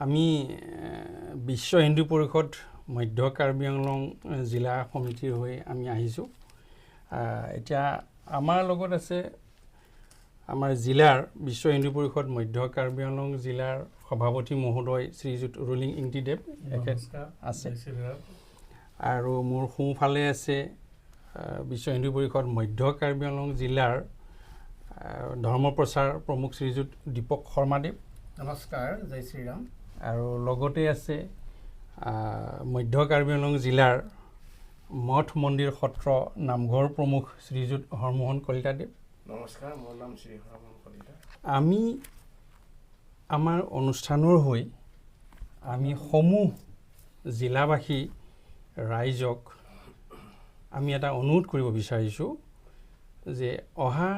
আমি বিশ্ব হিন্দু পৰিষদ মধ্য কাৰ্বি আংলং জিলা সমিতিৰ হৈ আমি আহিছোঁ। এতিয়া আমাৰ লগত আছে আমাৰ জিলাৰ বিশ্ব হিন্দু পৰিষদ মধ্য কাৰ্বি আংলং জিলাৰ সভাপতি মহোদয় শ্ৰীযুত ৰুলিং ইংতিদেৱ আছে, আৰু মোৰ সোঁফালে আছে বিশ্ব হিন্দু পৰিষদ মধ্য কাৰ্বি আংলং জিলাৰ ধৰ্ম প্ৰচাৰ প্ৰমুখ শ্ৰীযুত দীপক শৰ্মাদেৱ। নমস্কাৰ, জয় শ্ৰীৰাম। আৰু লগতে আছে মধ্য কাৰ্বি আংলং জিলাৰ মঠ মন্দিৰ সত্ৰ নামঘৰ প্ৰমুখ শ্ৰীযুত হৰমোহন কলিতাদেৱ। নমস্কাৰ, মোৰ নাম শ্ৰী হৰমোহন কলিতা। আমি আমাৰ অনুষ্ঠানৰ হৈ আমি সমূহ জিলাবাসী ৰাইজক আমি এটা অনুৰোধ কৰিব বিচাৰিছোঁ যে অহা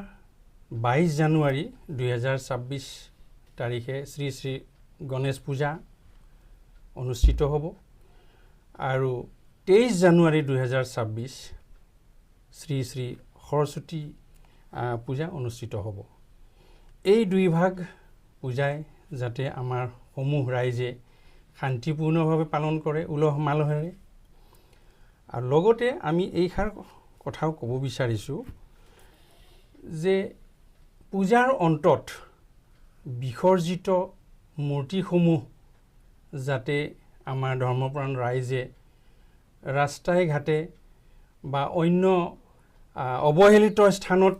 22 জানুৱাৰী 2026 তাৰিখে শ্ৰী শ্ৰী গণেশ পূজা অনুষ্ঠিত হ'ব, আৰু 23 জানুৱাৰী 2026 শ্ৰী শ্ৰী সৰস্বতী পূজা অনুষ্ঠিত হ'ব। এই দুই ভাগ পূজাই যাতে আমাৰ সমূহ ৰাইজে শান্তিপূৰ্ণভাৱে পালন কৰে উলহ মালহেৰে। আৰু লগতে আমি এইষাৰ কথাও ক'ব বিচাৰিছোঁ যে পূজাৰ অন্তত বিসৰ্জিত মূৰ্তিসমূহ যাতে আমাৰ ধৰ্মপ্ৰাণ ৰাইজে ৰাস্তাই ঘাটে বা অন্য অৱহেলিত স্থানত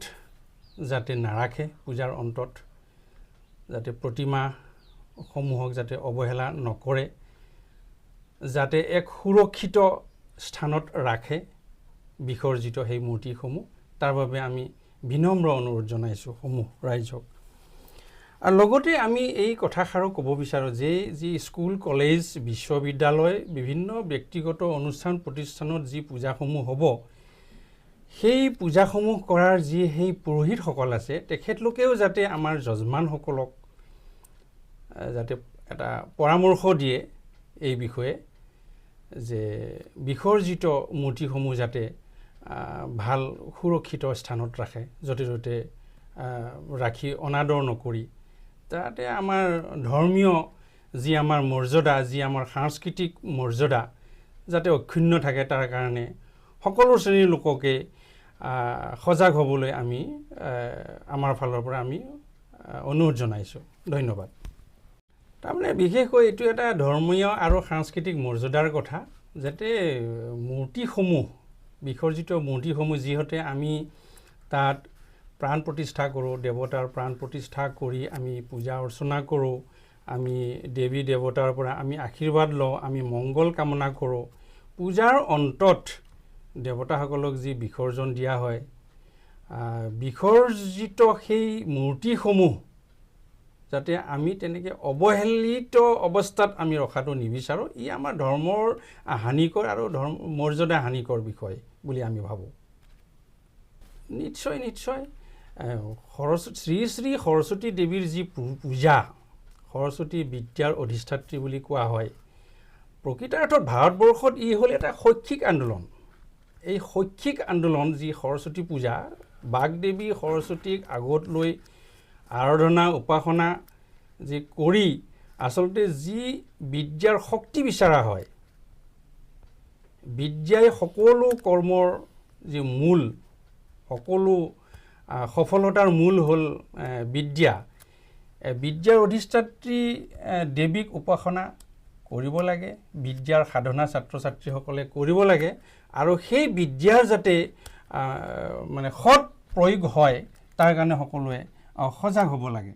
যাতে নাৰাখে, পূজাৰ অন্তত যাতে প্ৰতিমাসমূহক যাতে অৱহেলা নকৰে, যাতে এক সুৰক্ষিত স্থানত ৰাখে বিসৰ্জিত সেই মূৰ্তিসমূহ। তাৰ বাবে আমি বিনম্ৰ অনুৰোধ জনাইছোঁ সমূহ ৰাইজক। আৰু লগতে আমি এই কথাষাৰো ক'ব বিচাৰোঁ যে যি স্কুল কলেজ বিশ্ববিদ্যালয় বিভিন্ন ব্যক্তিগত অনুষ্ঠান প্ৰতিষ্ঠানত যি পূজাসমূহ হ'ব, সেই পূজাসমূহ কৰাৰ যি সেই পুৰোহিতসকল আছে তেখেতলোকেও যাতে আমাৰ যজমানসকলক যাতে এটা পৰামৰ্শ দিয়ে এই বিষয়ে যে বিসৰ্জিত মূৰ্তিসমূহ যাতে ভাল সুৰক্ষিত স্থানত ৰাখে, য'তে ত'তে ৰাখি অনাদৰ নকৰি, যাতে আমাৰ ধৰ্মীয় যি আমাৰ মৰ্যাদা, যি আমাৰ সাংস্কৃতিক মৰ্যাদা যাতে অক্ষুণ্ণ থাকে, তাৰ কাৰণে সকলো শ্ৰেণীৰ লোককে সজাগ হ'বলৈ আমি আমাৰ ফালৰ পৰা আমি অনুৰোধ জনাইছোঁ। ধন্যবাদ। তাৰমানে বিশেষকৈ এইটো এটা ধৰ্মীয় আৰু সাংস্কৃতিক মৰ্যাদাৰ কথা, যাতে মূৰ্তিসমূহ বিসৰ্জিত মূৰ্তিসমূহ যিহেতু আমি তাত প্ৰাণ প্ৰতিষ্ঠা কৰোঁ, দেৱতাৰ প্ৰাণ প্ৰতিষ্ঠা কৰি আমি পূজা অৰ্চনা কৰোঁ, আমি দেৱী দেৱতাৰ পৰা আমি আশীৰ্বাদ লওঁ, আমি মংগল কামনা কৰোঁ। পূজাৰ অন্তত দেৱতাসকলক যি বিসৰ্জন দিয়া হয়, বিসৰ্জিত সেই মূৰ্তিসমূহ যাতে আমি তেনেকৈ অৱহেলিত অৱস্থাত আমি ৰখাটো নিবিচাৰোঁ। ই আমাৰ ধৰ্মৰ হানিকৰ আৰু মৰ্যাদা হানিকৰ বিষয় বুলি আমি ভাবোঁ। নিশ্চয় নিশ্চয় শ্ৰী শ্ৰী সৰস্বতী দেৱীৰ যি পূজা, সৰস্বতী বিদ্যাৰ অধিষ্ঠাত্ৰী বুলি কোৱা হয়। প্ৰকৃতাৰ্থত ভাৰতবৰ্ষত ই হ'ল এটা শৈক্ষিক আন্দোলন। এই শৈক্ষিক আন্দোলন যি সৰস্বতী পূজা, বাগদেৱী সৰস্বতীক আগত লৈ আৰাধনা উপাসনা যি কৰি আচলতে যি বিদ্যাৰ শক্তি বিচৰা হয়, বিদ্যাই সকলো কৰ্মৰ যি মূল, সকলো সফলতাৰ মূল হ'ল বিদ্যা। বিদ্যাৰ অধিষ্ঠাত্ৰী দেৱীক উপাসনা কৰিব লাগে, বিদ্যাৰ সাধনা ছাত্ৰ ছাত্ৰীসকলে কৰিব লাগে, আৰু সেই বিদ্যাৰ যাতে মানে সৎ প্ৰয়োগ হয় তাৰ কাৰণে সকলোৱে সজাগ হ'ব লাগে।